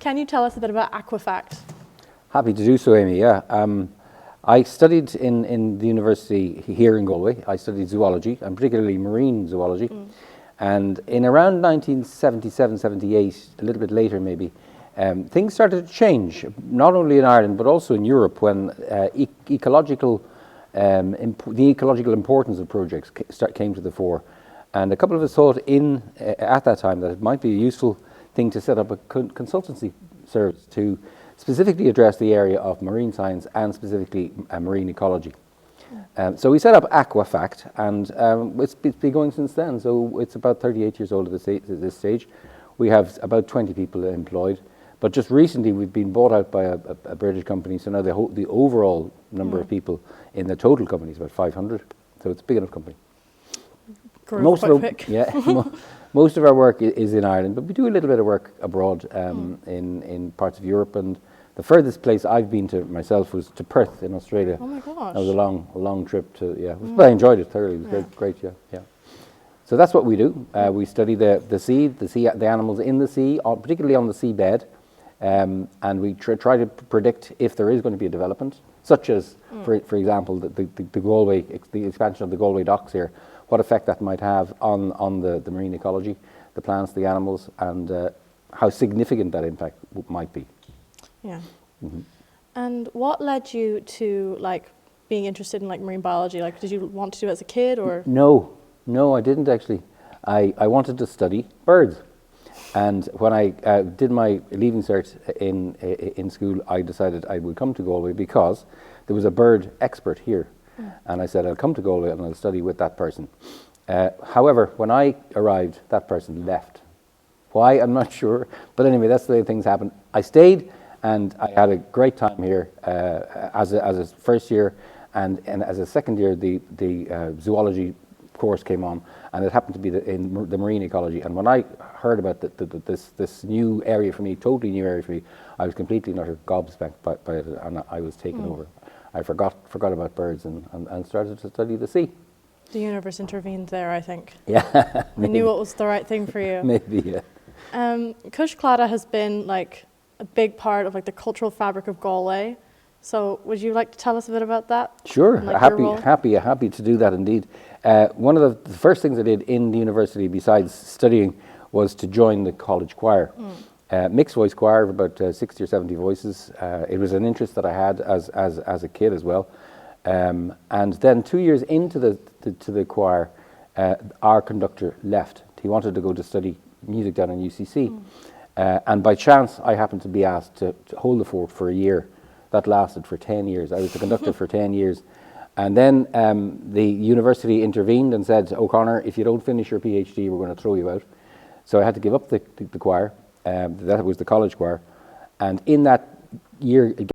can you tell us a bit about Aquafact? Happy to do so, Aimee, yeah. I studied in the university here in Galway. I studied zoology, and particularly marine zoology. And in around 1977, 78, a little bit later maybe, things started to change, not only in Ireland, but also in Europe, when the ecological importance of projects came to the fore. And a couple of us thought at that time that it might be a useful thing to set up a consultancy service to specifically address the area of marine science and specifically marine ecology. So we set up Aquafact, and it's been going since then. So it's about 38 years old at this stage. We have about 20 people employed, but just recently we've been bought out by a British company. So now the overall number of people in the total company is about 500. So it's a big enough company. Most of our work is in Ireland, but we do a little bit of work abroad in parts of Europe. And the furthest place I've been to myself was to Perth in Australia. Oh my gosh! That was a long trip to but I enjoyed it thoroughly. It was great. Yeah. So that's what we do. We study the animals in the sea, particularly on the seabed, and we try to predict if there is going to be a development, such as, for example, the expansion of the Galway docks here. What effect that might have on the marine ecology, the plants, the animals, and how significant that impact might be. Yeah. And what led you to being interested in marine biology? Did you want to do it as a kid, or? No, I didn't actually. I wanted to study birds, and when I did my leaving cert in school, I decided I would come to Galway because there was a bird expert here. And I said, I'll come to Galway and I'll study with that person. However, when I arrived, that person left. Why, I'm not sure. But anyway, that's the way things happen. I stayed and I had a great time here as a first year. And as a second year, the zoology course came on. And it happened to be in the marine ecology. And when I heard about this new area for me, totally new area for me, I was completely and utterly gobsmacked by it. And I was taken over. I forgot about birds and started to study the sea. The universe intervened there, I think. Yeah. I knew it was the right thing for you. Maybe, yeah. Cuis Clada has been a big part of the cultural fabric of Galway. So would you like to tell us a bit about that? Sure, happy to do that indeed. One of the first things I did in the university besides studying was to join the college choir. Mixed voice choir of about 60 or 70 voices. It was an interest that I had as a kid as well. And then 2 years into the choir, our conductor left. He wanted to go to study music down in UCC. And by chance, I happened to be asked to hold the fort for a year. That lasted for 10 years. I was the conductor for 10 years. And then the university intervened and said, O'Connor, if you don't finish your PhD, we're going to throw you out. So I had to give up the choir. That was the college choir. And in that year,